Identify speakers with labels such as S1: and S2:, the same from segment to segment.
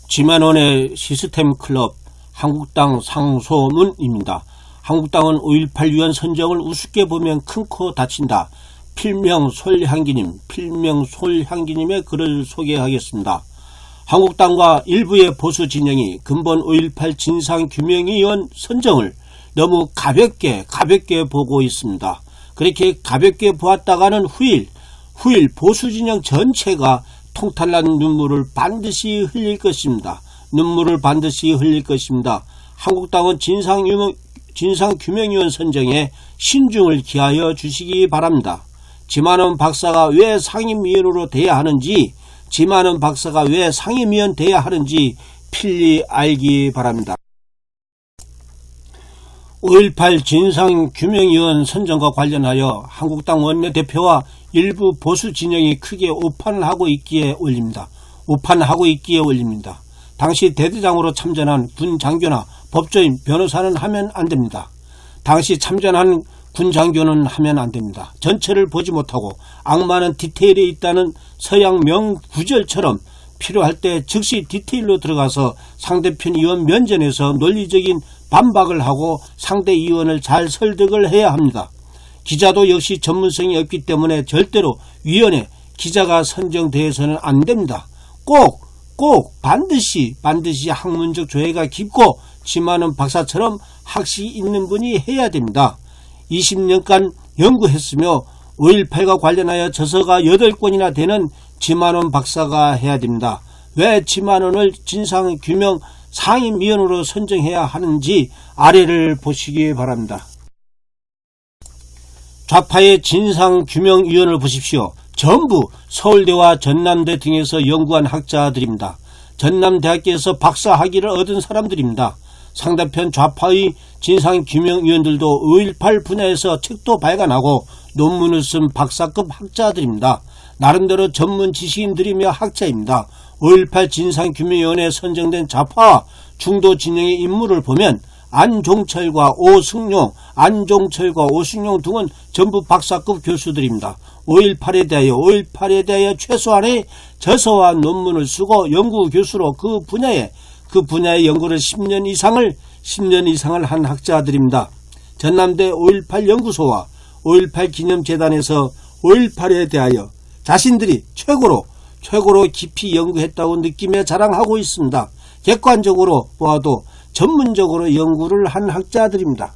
S1: 지만원의 시스템클럽 한국당 상소문입니다. 한국당은 5.18 유엔 선정을 우습게 보면 큰 코 다친다. 필명 솔향기님의 글을 소개하겠습니다. 한국당과 일부의 보수 진영이 근본 5.18 진상규명위원 선정을 너무 가볍게 보고 있습니다. 그렇게 가볍게 보았다가는 후일 보수 진영 전체가 통탈난 눈물을 반드시 흘릴 것입니다. 한국당은 진상규명위원 선정에 신중을 기하여 주시기 바랍니다. 지만원 박사가 왜 상임위원으로 돼야 하는지, 필히 알기 바랍니다. 5.18 진상규명위원 선정과 관련하여 한국당 원내대표와 일부 보수 진영이 크게 오판을 하고 있기에 올립니다. 당시 대대장으로 참전한 군 장교나 법조인, 변호사는 하면 안됩니다. 전체를 보지 못하고 악마는 디테일에 있다는 서양 명구절처럼 필요할 때 즉시 디테일로 들어가서 상대편 의원 면전에서 논리적인 반박을 하고 상대 의원을 잘 설득을 해야 합니다. 기자도 역시 전문성이 없기 때문에 절대로 위원회 기자가 선정되어서는 안됩니다. 꼭 반드시 학문적 조예가 깊고 지만원 박사처럼 학식이 있는 분이 해야 됩니다. 20년간 연구했으며 5.18과 관련하여 저서가 8권이나 되는 지만원 박사가 해야 됩니다. 왜 지만원을 진상규명 상임위원으로 선정해야 하는지 아래를 보시기 바랍니다. 좌파의 진상규명위원을 보십시오. 전부 서울대와 전남대 등에서 연구한 학자들입니다. 전남대학교에서 박사 학위를 얻은 사람들입니다. 상대편 좌파의 진상규명위원들도 5.18 분야에서 책도 발간하고 논문을 쓴 박사급 학자들입니다. 나름대로 전문 지식인들이며 학자입니다. 5.18 진상규명위원회에 선정된 좌파 중도 진영의 인물을 보면 안종철과 오승용 등은 전부 박사급 교수들입니다. 5.18에 대하여 최소한의 저서와 논문을 쓰고 연구교수로 그 분야의 연구를 10년 이상을 한 학자들입니다. 전남대 5.18 연구소와 5.18 기념재단에서 5.18에 대하여 자신들이 최고로 깊이 연구했다고 느끼며 자랑하고 있습니다. 객관적으로 보아도 전문적으로 연구를 한 학자들입니다.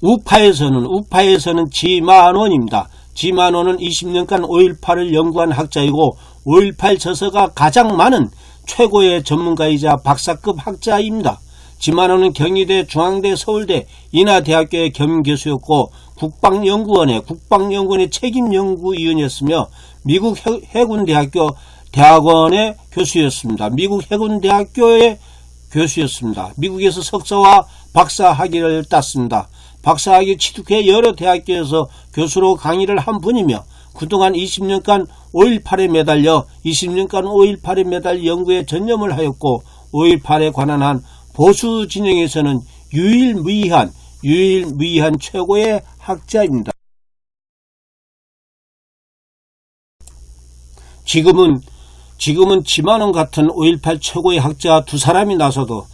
S1: 우파에서는 지만원입니다. 지만원은 20년간 5.18을 연구한 학자이고 5.18 저서가 가장 많은 최고의 전문가이자 박사급 학자입니다. 지만원은 경희대, 중앙대, 서울대, 인하대학교의 겸임교수였고 국방연구원의 책임연구위원이었으며 미국 해군대학교 대학원의 교수였습니다. 미국에서 석사와 박사 학위를 땄습니다. 박사학위 취득해 여러 대학교에서 교수로 강의를 한 분이며 그동안 20년간 5.18에 매달려 연구에 전념을 하였고 5.18에 관한 한 보수 진영에서는 유일무이한 최고의 학자입니다. 지금은 지만원 같은 5.18 최고의 학자 두 사람이 나서도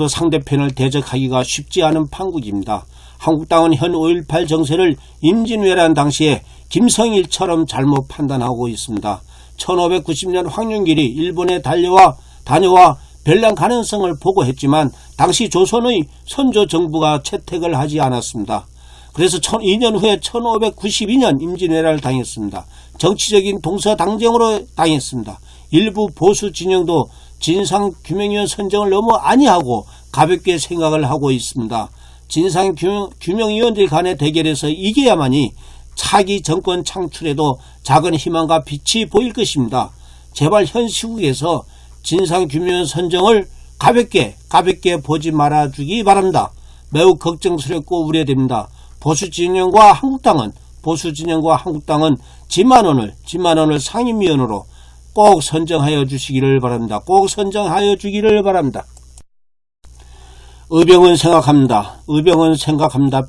S1: 상대편을 대적하기가 쉽지 않은 판국입니다. 한국당은 현 5.18 정세를 임진왜란 당시에 김성일처럼 잘못 판단하고 있습니다. 1590년 황룡길이 일본에 다녀와 별난 가능성을 보고했지만 당시 조선의 선조 정부가 채택을 하지 않았습니다. 그래서 2년 후에 1592년 임진왜란을 당했습니다. 정치적인 동서당정으로 당했습니다. 일부 보수 진영도 진상규명위원 선정을 너무 안이하고 가볍게 생각을 하고 있습니다. 진상규명위원들 간의 대결에서 이겨야만이 차기 정권 창출에도 작은 희망과 빛이 보일 것입니다. 제발 현 시국에서 진상규명위원 선정을 가볍게 보지 말아주기 바랍니다. 매우 걱정스럽고 우려됩니다. 보수 진영과 한국당은 지만원을 상임위원으로 꼭 선정하여 주기를 바랍니다. 의병은 생각합니다.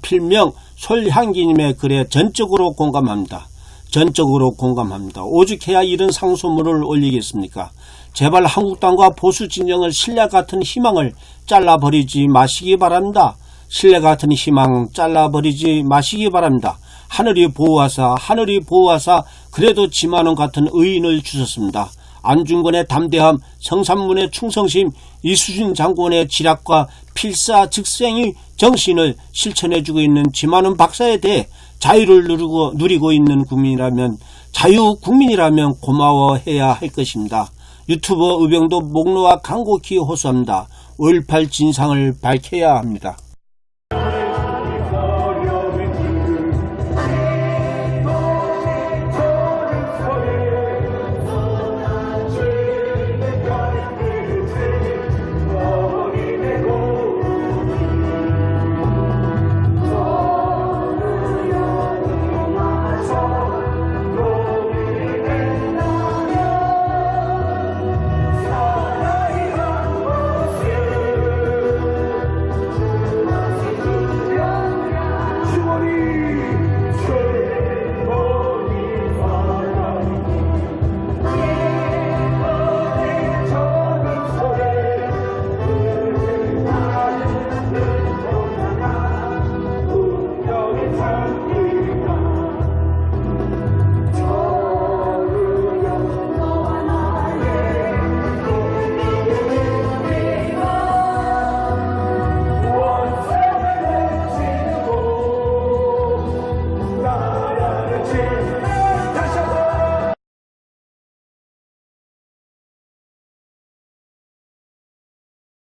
S1: 필명 솔향기님의 글에 전적으로 공감합니다. 전적으로 공감합니다. 오죽해야 이런 상소문을 올리겠습니까? 제발 한국당과 보수 진영을 신라 같은 희망을 잘라버리지 마시기 바랍니다. 신라 같은 희망 잘라버리지 마시기 바랍니다. 하늘이 보호하사 그래도 지만원 같은 의인을 주셨습니다. 안중근의 담대함, 성산문의 충성심, 이수진 장군의 지략과 필사즉생의 정신을 실천해주고 있는 지만원 박사에 대해 자유를 누리고 있는 국민이라면, 자유국민이라면 고마워해야 할 것입니다. 유튜버 의병도 목놓아 간곡히 호소합니다. 5.18 진상을 밝혀야 합니다.